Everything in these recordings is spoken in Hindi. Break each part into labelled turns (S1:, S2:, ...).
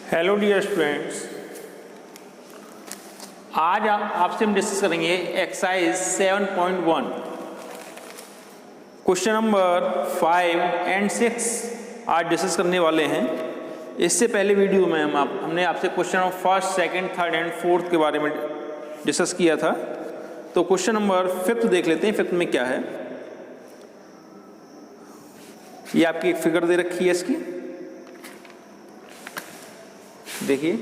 S1: हेलो डियर स्टूडेंट्स, आज आपसे हम डिस्कस करेंगे एक्सरसाइज 7.1 क्वेश्चन नंबर 5 एंड 6 आज डिस्कस करने वाले हैं। इससे पहले वीडियो में हमने आपसे question number first, second, third and fourth के बारे में डिस्कस किया था। तो क्वेश्चन नंबर 5 देख लेते हैं। 5 में क्या है, ये आपकी एक फिगर दे रखी है, इसकी देखिए।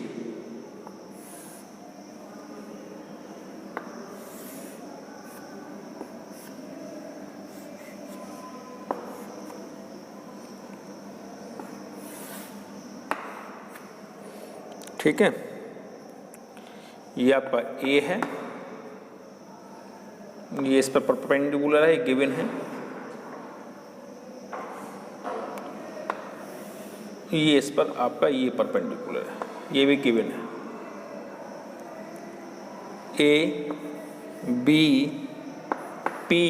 S1: ठीक है, ये आपका ए है, ये इस पर परपेंडिकुलर है, गिवन है। ये इस पर आपका ये परपेंडिकुलर है, ये भी गिवन है। ए बी पी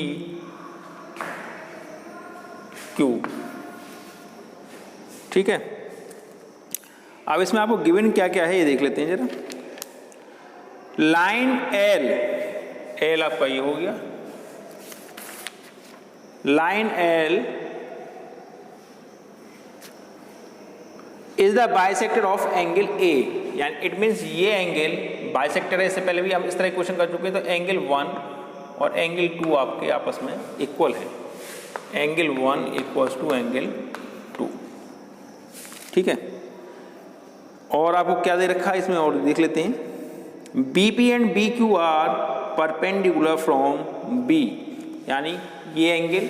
S1: क्यू, ठीक है। अब इसमें आपको गिवन क्या क्या है ये देख लेते हैं जरा। लाइन एल आपका ये हो गया, line L is the bisector of angle A, यानी इट मीन्स ये एंगल बाइसेक्टर है। इससे पहले भी हम इस तरह क्वेश्चन कर चुके हैं। तो एंगल 1 और एंगल 2 आपके आपस में इक्वल है। एंगल 1 इक्वल्स टू एंगल 2, ठीक है। और आपको क्या दे रखा है इसमें और देख लेते हैं। B P and B Q are perpendicular from B, यानी ये एंगल,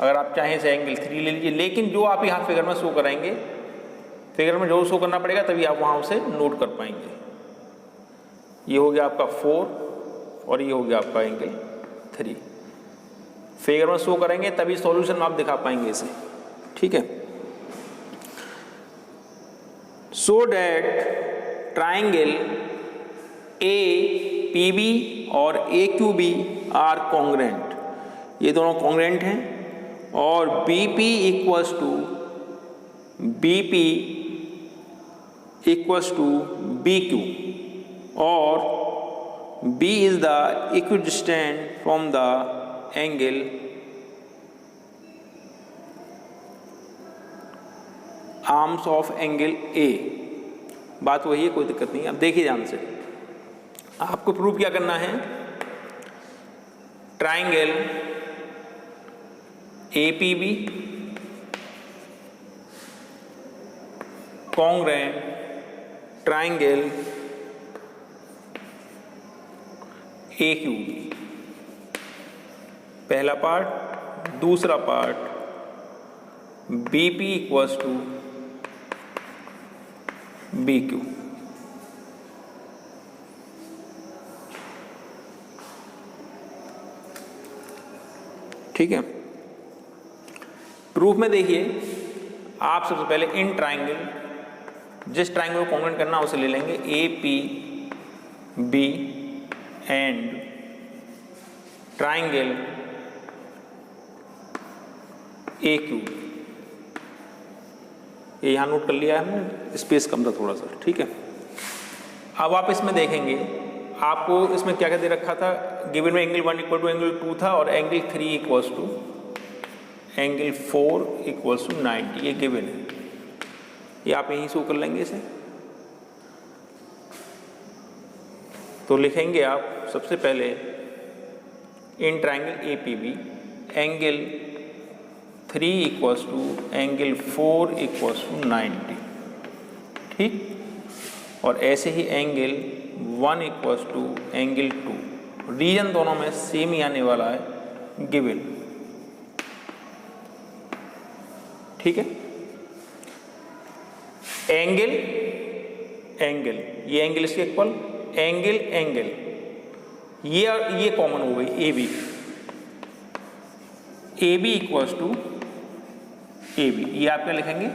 S1: अगर आप चाहें इसे एंगल 3 ले लीजिए, लेकिन जो आप यहाँ फिगर में शो कराएंगे, फिगर में जो शो करना पड़ेगा तभी आप वहाँ उसे नोट कर पाएंगे। ये हो गया आपका 4 और ये हो गया आपका एंगल 3। फिगर में शो करेंगे तभी सॉल्यूशन आप दिखा पाएंगे इसे, ठीक है। So that triangle APB और AQB are congruent, ये दोनों congruent हैं। और BP equals to BQ और B is the equidistant from the angle arms of angle A. बात वही है, कोई दिक्कत नहीं। अब देखिए ध्यान से, आपको प्रूव क्या करना है। Triangle APB congruent triangle AQB, पहला पार्ट। दूसरा part BP equals to BQ, ठीक है। प्रूफ में देखिए, आप सबसे पहले इन ट्राइंगल, जिस ट्राइंगल को कॉन्ग्रुएंट करना उसे ले लेंगे, APB एंड ट्राइंगल AQB। ये यहाँ नोट कर लिया है हमने, स्पेस कम था थोड़ा सा, ठीक है। अब आप इसमें देखेंगे, आपको इसमें क्या क्या दे रखा था। गिवन में एंगल 1 इक्वल टू एंगल 2 था, और angle 3 equals to angle 4 equals to 90, ये गिवन है। ये आप यहीं शो कर लेंगे इसे। तो लिखेंगे आप सबसे पहले इन triangle APB angle 3 equals to angle 4 equals to 90, ठीक। और ऐसे ही angle 1 equals to angle 2, reason दोनों में सेम ही आने वाला है, गिवन, ठीक है। एंगल ये एंगल इसके इक्वल, एंगल ये कॉमन हो गई, AB इक्वल्स टू AB, ये आप क्या लिखेंगे,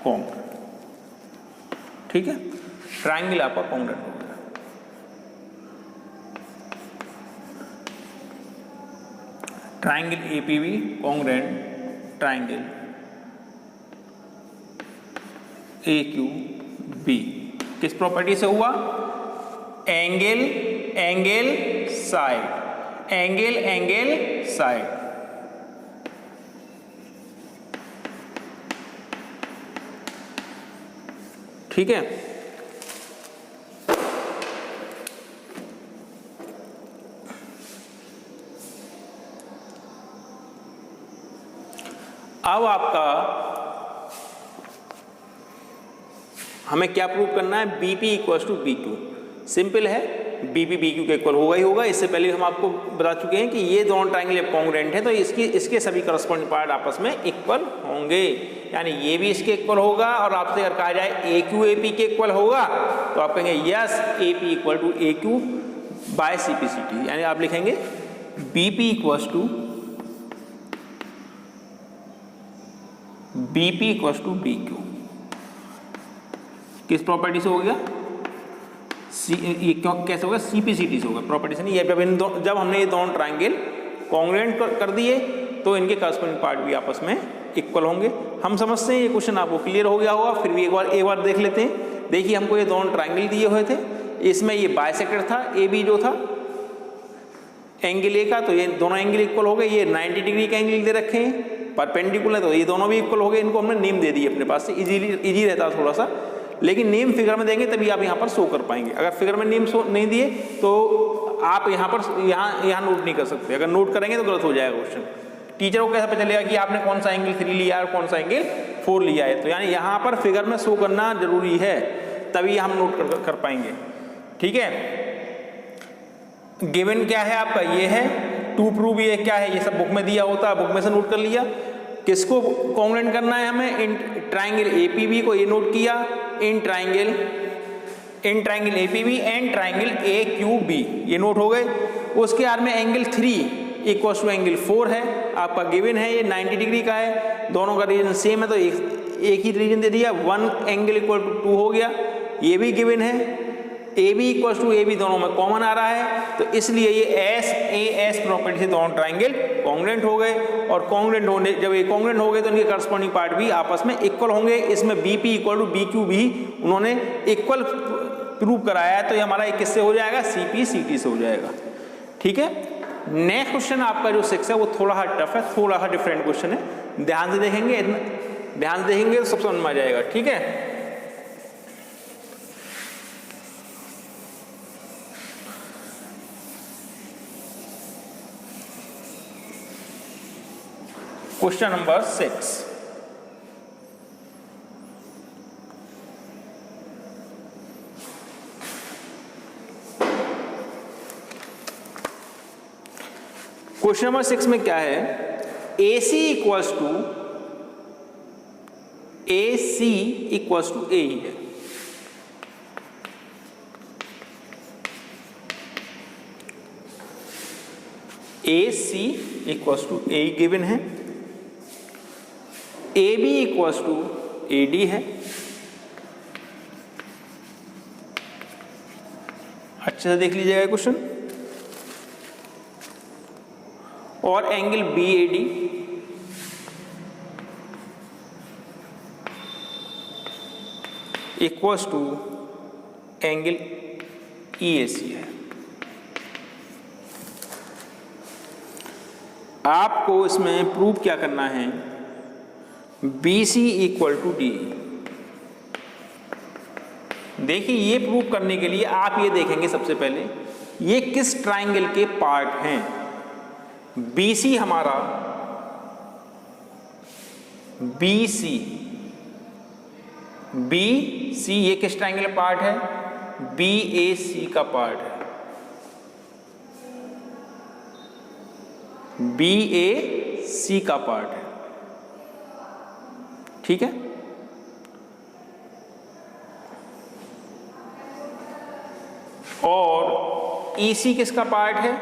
S1: कॉन्ग्रुएंट, ठीक है। ट्राइंगल आपका कॉन्ग्रुएंट हो गया। Triangle APB congruent triangle A Q B किस प्रॉपर्टी से हुआ? Angle angle side, angle angle side. ठीक है, अब आपका हमें क्या प्रूव करना है? BP equal to B Q. Simple है, बीपी बी क्यू के इक्वल होगा ही होगा। इससे पहले हम आपको बता चुके हैं कि ये दोनों ट्रायंगल कॉन्ग्रुएंट है, तो इसके सभी करस्पॉन्डिंग पार्ट आपस में इक्वल होंगे, यानी ये भी इसके इक्वल होगा। और आपसे अगर कहा जाए ए क्यू ए पी के इक्वल होगा तो आप कहेंगे yes A P equal to A Q by C P C T, यानी आप लिखेंगे BP equal to BP equal to B Q. किस प्रॉपर्टी से हो गया? ये क्यों कैसे होगा? सीपीसीटी से होगा, प्रॉपर्टी से नहीं। ये जब हमने ये दोनों ट्रायंगल कॉन्ग्रुएंट कर दिए तो इनके करस्पॉन्डिंग पार्ट भी आपस में इक्वल होंगे। हम समझते हैं ये क्वेश्चन आपको क्लियर हो गया होगा, फिर भी एक बार देख लेते हैं। देखिए, हमको ये दोनों ट्रायंगल दिए हुए थे, इसमें ये बाइसेक्टर था ए बी जो था एंगल ए का, तो ये दोनों एंगल इक्वल हो गए। ये 90 डिग्री का एंगल दे रखे हैं, परपेंडिकुलर, तो ये दोनों भी इक्वल हो गए। इनको हमने नेम दे दी अपने पास से, इजी रहता है थोड़ा सा, लेकिन नेम फिगर में देंगे तभी आप यहाँ पर शो कर पाएंगे। अगर फिगर में नेम शो नहीं दिए तो आप यहाँ पर यहाँ नोट नहीं कर सकते। अगर नोट करेंगे तो गलत हो जाएगा क्वेश्चन। टीचर को कैसे पता चलेगा कि आपने कौन सा एंगल 3 लिया है और कौन सा एंगल 4 लिया है? तो यानी यहाँ पर फिगर में शो करना जरूरी है, तभी हम नोट कर पाएंगे। ठीक है, गिवन क्या है आपका? ये है टू प्रूव। ये क्या है? ये सब बुक में दिया होता है, बुक में से नोट कर लिया। किसको कॉन्ग्रुएंट करना है हमें? इन ट्रायंगल एपीबी को, ये नोट किया, in triangle APB and triangle A Q B, ये नोट हो गए। उसके बाद में एंगल 3 इक्वल टू एंगल 4 है, आपका गिवन है, ये 90 डिग्री का है, दोनों का रीजन सेम है, तो एक ही रीजन दे दिया। 1 एंगल इक्वल टू 2 हो गया, ये भी गिवन है। A B equal to A B दोनों में कॉमन आ रहा है, तो इसलिए ये एस ए एस प्रॉपर्टी से दोनों ट्रायंगल कॉन्ग्रुएंट हो गए। और कॉन्ग्रुएंट होने, जब ये कॉन्ग्रुएंट हो गए तो इनके करस्पॉन्डिंग पार्ट भी आपस में इक्वल होंगे। इसमें BP equal to B Q भी उन्होंने इक्वल प्रूव कराया है, तो ये हमारा किससे हो जाएगा? सीपी सीटी से हो जाएगा। ठीक है, नेक्स्ट क्वेश्चन आपका जो 6 है वो थोड़ा सा टफ है, थोड़ा सा डिफरेंट क्वेश्चन है। ध्यान से देखेंगे तो सब समझ में आ जाएगा। ठीक है, क्वेश्चन नंबर 6। क्वेश्चन नंबर 6 में क्या है? AC इक्वल्स टू ए ही है। AC equals to A given है, AB इक्वल्स टू AD है। अच्छे से देख लीजिएगा क्वेश्चन। और angle BAD equals to angle EAC है। आपको इसमें प्रूव क्या करना है? BC equal to DE। देखिए, ये प्रूव करने के लिए आप ये देखेंगे सबसे पहले ये किस ट्रायंगल के पार्ट हैं। BC हमारा BC ये किस ट्रायंगल का पार्ट है? BAC का पार्ट है, BAC का पार्ट है। ठीक है, और EC किसका पार्ट है?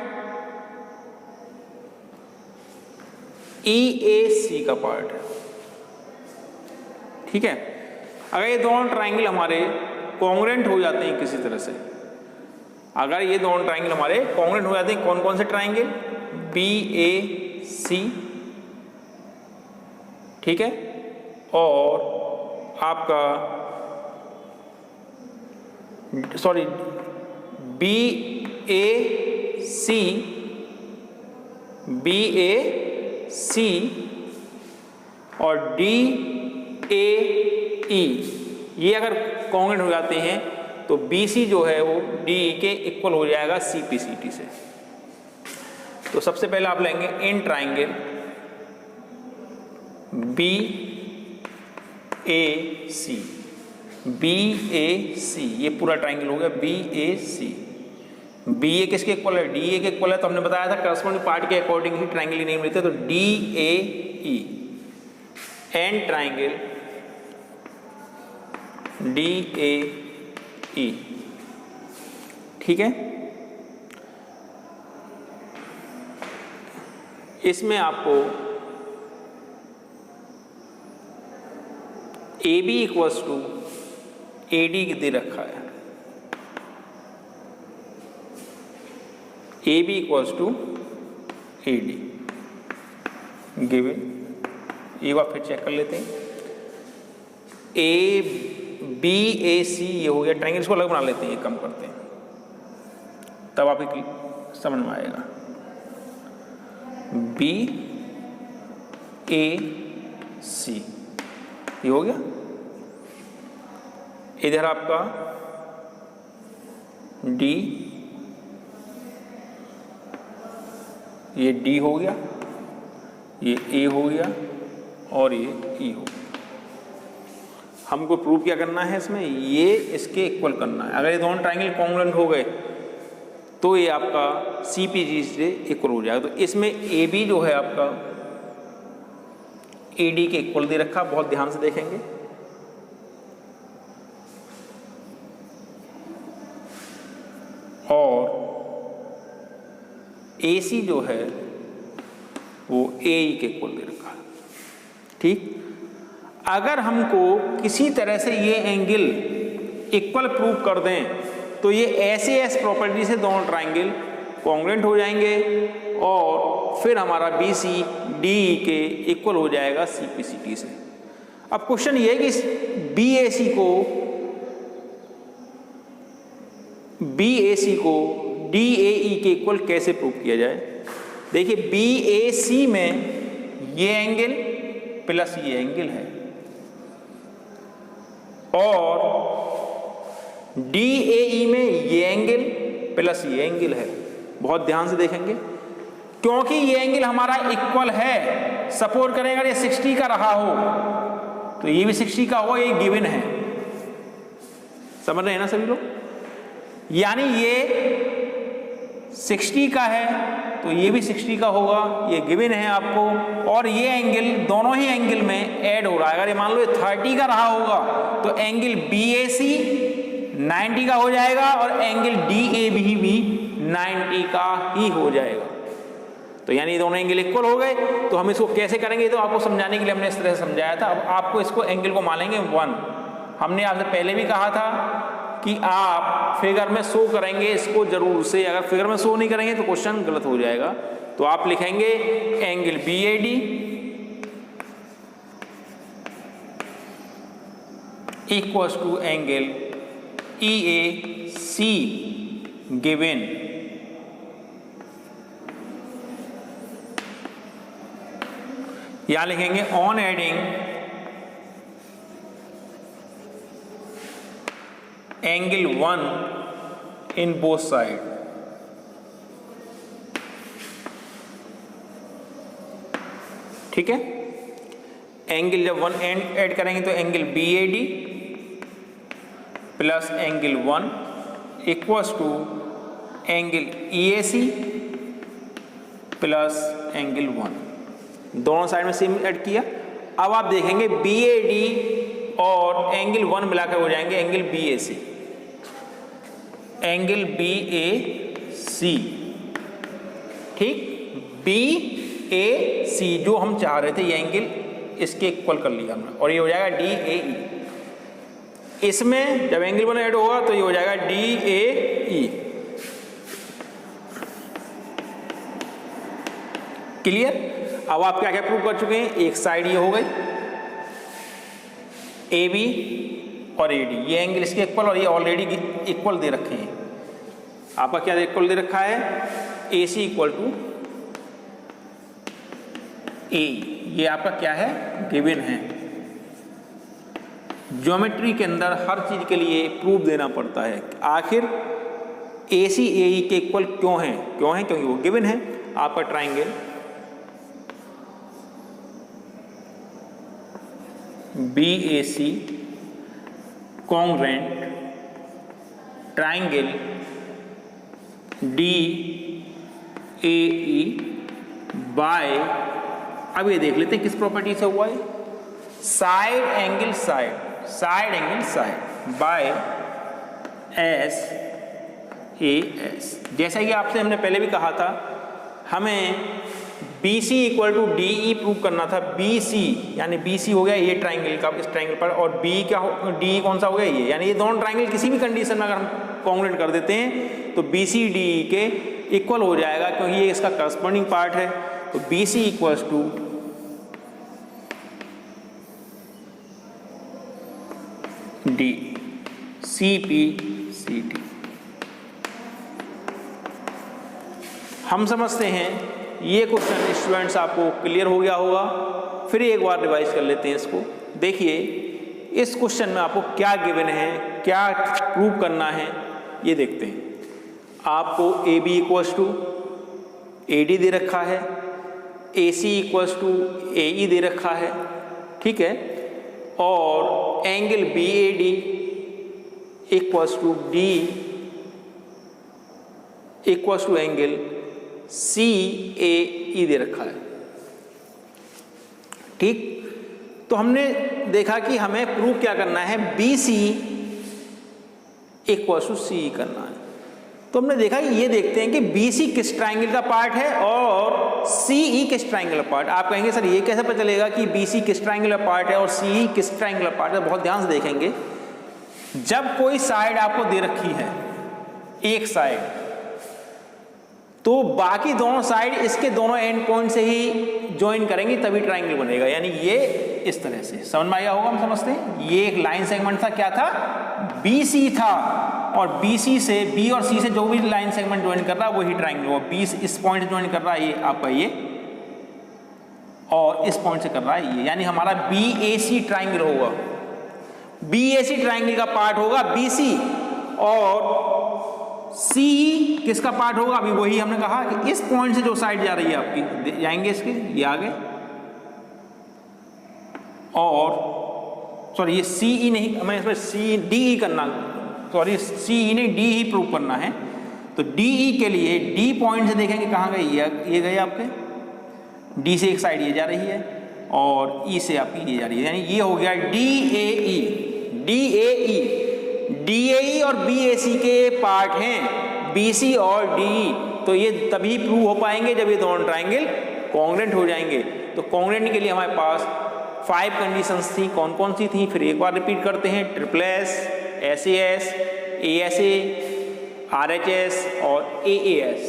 S1: EAC का पार्ट है। ठीक है, अगर ये दोनों ट्रायंगल हमारे कॉन्ग्रुएंट हो जाते हैं किसी तरह से, अगर ये दोनों ट्रायंगल हमारे कॉन्ग्रुएंट हो जाते हैं, कौन कौन से ट्रायंगल? BAC, ठीक है, और आपका सॉरी बी ए सी और डी ए ई, ये अगर कॉन्ग्रुएंट हो जाते हैं तो बी सी जो है वो डी ई के इक्वल हो जाएगा सी पी सी टी से। तो सबसे पहले आप लेंगे इन ट्राइंगल बी ए सी, ये पूरा ट्राइंगल हो गया बी ए सी। बी ए किसके इक्वल है? डी ए के इक्वल है, तो हमने बताया था करस्पॉन्डिंग पार्ट के अकॉर्डिंग ही ट्राइंगल की नेम लेते हैं, तो D A E. An triangle D A E, ठीक है। इसमें आपको A B equals to A D दे रखा है, A B equals to A D given. एक बार फिर चेक कर लेते हैं। ए बी ए सी ये हो गया ट्राइंगल, इसको अलग बना लेते हैं, ये कम करते हैं, तब आप समझ में आएगा। बी ए सी ये हो गया। इधर आपका डी, ये डी हो गया, ये ए हो गया और ये ई हो गया। हमको प्रूव क्या करना है इसमें? ये इसके इक्वल करना है। अगर ये दोनों ट्राइंगल कॉन्ग्रुएंट हो गए तो ये आपका सी पी जी से इक्वल हो जाएगा। तो इसमें ए बी जो है आपका ए डी के इक्वल दे रखा, बहुत ध्यान से देखेंगे। और ए सी जो है वो ए ई के इक्वल दे रखा, ठीक। अगर हमको किसी तरह से ये एंगल इक्वल प्रूव कर दें तो ये ऐसे एस प्रॉपर्टी से दोनों ट्राइंगल कॉन्ग्रुएंट हो जाएंगे और फिर हमारा बी सी डी ई के इक्वल हो जाएगा सी पी सी टी से। अब क्वेश्चन ये है कि बी ए सी को डी ए ई के इक्वल कैसे प्रूव किया जाए? देखिए बी ए सी में ये एंगल प्लस ये एंगल है और डी ए ई में ये एंगल प्लस ये एंगल है। बहुत ध्यान से देखेंगे क्योंकि ये एंगल हमारा इक्वल है। सपोज करें अगर ये 60 का रहा हो तो ये भी 60 का हो, ये गिवन है। समझ रहे हैं ना सभी लोग? यानी ये 60 का है तो ये भी 60 का होगा, ये गिवन है आपको। और ये एंगल दोनों ही एंगल में ऐड हो रहा है। अगर ये मान लो 30 का रहा होगा तो एंगल बी ए सी 90 का हो जाएगा और एंगल डी ए बी भी 90 का ही हो जाएगा। तो यानी ये दोनों एंगल इक्वल हो गए। तो हम इसको कैसे करेंगे? तो आपको समझाने के लिए हमने इस तरह से समझाया था। अब आपको इसको एंगल को मानेंगे 1। हमने आपसे पहले भी कहा था कि आप फिगर में शो करेंगे इसको जरूर से। अगर फिगर में शो नहीं करेंगे तो क्वेश्चन गलत हो जाएगा। तो आप लिखेंगे angle B A D equals to angle E A C given यहां लिखेंगे on adding angle 1 in both side. ठीक है, एंगल जब 1 ऐड करेंगे तो angle B A D plus angle 1 equals to angle E A C plus angle 1। दोनों साइड में सेम ऐड किया। अब आप देखेंगे बी ए डी और एंगल 1 मिलाकर हो जाएंगे एंगल बी ए सी। एंगल बी ए सी, ठीक, बी ए सी जो हम चाह रहे थे ये एंगल इसके इक्वल कर लिया हमने और ये हो जाएगा डी ए ई। इसमें जब एंगल 1 ऐड होगा तो ये हो जाएगा डी ए ई। क्लियर? अब आप क्या क्या प्रूव कर चुके हैं? एक साइड ये हो गई ए बी और AD, ये एंगल इसके इक्वल और ये ऑलरेडी इक्वल दे रखे हैं। आपका क्या इक्वल दे रखा है, AC इक्वल टू A, ये आपका क्या है, गिवन है। ज्योमेट्री के अंदर हर चीज के लिए प्रूफ देना पड़ता है, आखिर AC AE के इक्वल क्यों है, क्योंकि वो गिवन है। आपका triangle BAC congruent triangle DAE by, अब ये देख लेते हैं किस प्रॉपर्टी से हुआ है, side angle side by SAS। जैसा कि आपसे हमने पहले भी कहा था, हमें BC equal to DE prove करना था। BC यानी BC हो गया ये ट्राइंगल का, इस ट्राइंगल पर, और B क्या हो, DE कौन सा हो गया ये, यानी ये दोनों ट्राइंगल किसी भी कंडीशन में अगर हम कॉन्ग्रुएंट कर देते हैं तो BC DE के इक्वल हो जाएगा, क्योंकि ये इसका करस्पॉन्डिंग पार्ट है। तो BC equals to D CP CT। हम समझते हैं ये क्वेश्चन स्टूडेंट्स आपको क्लियर हो गया होगा। फिर एक बार रिवाइज कर लेते हैं इसको। देखिए इस क्वेश्चन में आपको क्या गिवन है, क्या प्रूव करना है, ये देखते हैं। आपको AB इक्वल्स टू AD दे रखा है, AC इक्वल्स टू AE दे रखा है, ठीक है, और angle BAD equals to D equals to angle CAE दे रखा है, ठीक। तो हमने देखा कि हमें प्रूव क्या करना है, BC इक्वल्स टू CE करना है। तो हमने देखा कि ये देखते हैं कि BC किस ट्राइंगल का पार्ट है और CE किस ट्राइंगल का पार्ट। आप कहेंगे सर ये कैसे पता चलेगा कि BC किस ट्राइंगल का पार्ट है और CE किस ट्राइंगल का पार्ट है। बहुत ध्यान से देखेंगे, जब कोई साइड आपको दे रखी है, एक साइड, तो बाकी दोनों साइड इसके दोनों एंड पॉइंट से ही ज्वाइन करेंगे तभी ट्राइंगल बनेगा। यानी ये इस तरह से समझ में आया होगा, हम समझते हैं। ये एक लाइन सेगमेंट था, क्या था, BC था, और BC से B और C से जो भी लाइन सेगमेंट ज्वाइन कर रहा है वही ट्राइंगल होगा। B इस पॉइंट से ज्वाइन कर रहा है ये आपका ये, और इस पॉइंट से कर रहा है ये, यानी हमारा BAC ट्राइंगल होगा। BAC ट्राइंगल का पार्ट होगा BC, और CE किसका पार्ट होगा, अभी वही हमने कहा कि इस पॉइंट से जो साइड जा रही है आपकी, जाएंगे इसके ये आगे, और सॉरी ये CE नहीं, हमें इसमें DE करना, सॉरी CE नहीं DE ही प्रूव करना है। तो DE के लिए D पॉइंट से देखेंगे कहाँ गए, ये गए आपके, D से एक साइड ये जा रही है और E से आपकी ये जा रही है, यानी ये हो गया DAE और BAC के पार्ट हैं BC और DE। तो ये तभी प्रूव हो पाएंगे जब ये दोनों ट्राइंगल कॉन्ग्रुएंट हो जाएंगे। तो कॉन्ग्रुएंट के लिए हमारे पास 5 कंडीशंस थी, कौन कौन सी थी, फिर एक बार रिपीट करते हैं। SSS, SAS, ASA, RHS और AAS।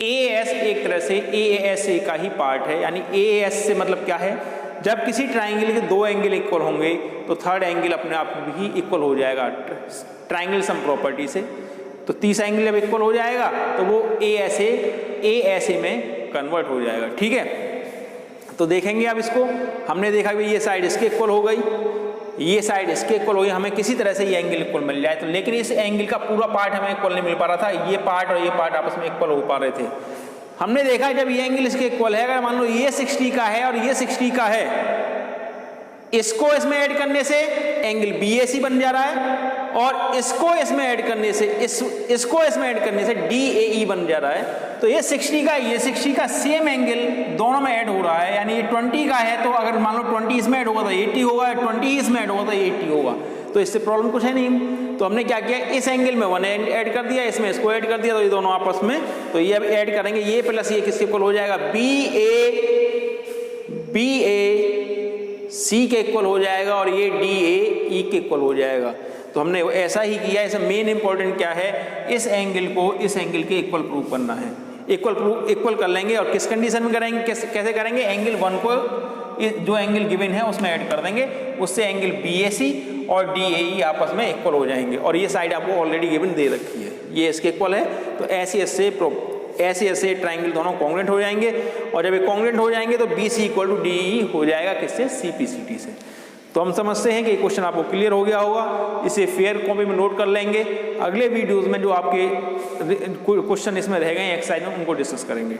S1: AAS एक तरह से AASA का ही पार्ट है, यानी AAS से मतलब क्या है, जब किसी ट्राइंगल के दो एंगल इक्वल होंगे तो थर्ड एंगल अपने आप भी इक्वल हो जाएगा ट्राइंगल सम प्रॉपर्टी से। तो तीसरा एंगल जब इक्वल हो जाएगा तो वो ASA में कन्वर्ट हो जाएगा, ठीक है। तो देखेंगे अब इसको, हमने देखा कि ये साइड इसके इक्वल हो गई, ये साइड इसके इक्वल हो गई, हमें किसी तरह से ये एंगल इक्वल मिल जाए। तो लेकिन इस एंगल का पूरा पार्ट हमें इक्वल नहीं मिल पा रहा था, ये पार्ट और ये पार्ट आपस में इक्वल हो पा रहे थे। हमने देखा जब ये एंगल इसके इक्वल है, अगर मान लो ये 60 का है और ये 60 का है, इसको इसमें ऐड करने से एंगल BAC बन जा रहा है, और इसको इसमें ऐड करने से इसको इसमें ऐड करने से DAE बन जा रहा है। तो ये 60 का ये 60 का सेम एंगल दोनों में ऐड हो रहा है, यानी ये 20 का है तो अगर मान लो 20 इसमें ऐड होगा तो 80 होगा, 20 इसमें ऐड होगा तो 80 होगा। तो इससे प्रॉब्लम कुछ है नहीं। तो हमने क्या किया, इस एंगल में 1 ऐड कर दिया, इसमें इसको ऐड कर दिया, तो ये दोनों आपस में, तो ये अब ऐड करेंगे, ये प्लस ये किसके इक्वल हो जाएगा, BAC के इक्वल हो जाएगा, और ये DAE के इक्वल हो जाएगा। तो हमने ऐसा ही किया। इसमें मेन इंपॉर्टेंट क्या है, इस एंगल को इस एंगल के इक्वल प्रूव करना है। इक्वल कर लेंगे, और किस कंडीशन में करेंगे, कैसे करेंगे, एंगल 1 को जो एंगल गिवन है उसमें ऐड कर देंगे, उससे एंगल BAC और डी ए ई आपस में इक्वल हो जाएंगे, और ये साइड आपको ऑलरेडी गिवन दे रखी है, ये इसके इक्वल है। तो ऐसे ट्राइंगल दोनों कॉन्ग्रुएंट हो जाएंगे, और जब ये कॉन्ग्रुएंट हो जाएंगे तो B C equal to D E हो जाएगा किससे, सी पी सी टी से। तो हम समझते हैं कि ये क्वेश्चन आपको क्लियर हो गया होगा, इसे फेयर कॉपी में नोट कर लेंगे। अगले वीडियोज़ में जो आपके क्वेश्चन इसमें रह गए एक्सरसाइज में उनको डिस्कस करेंगे।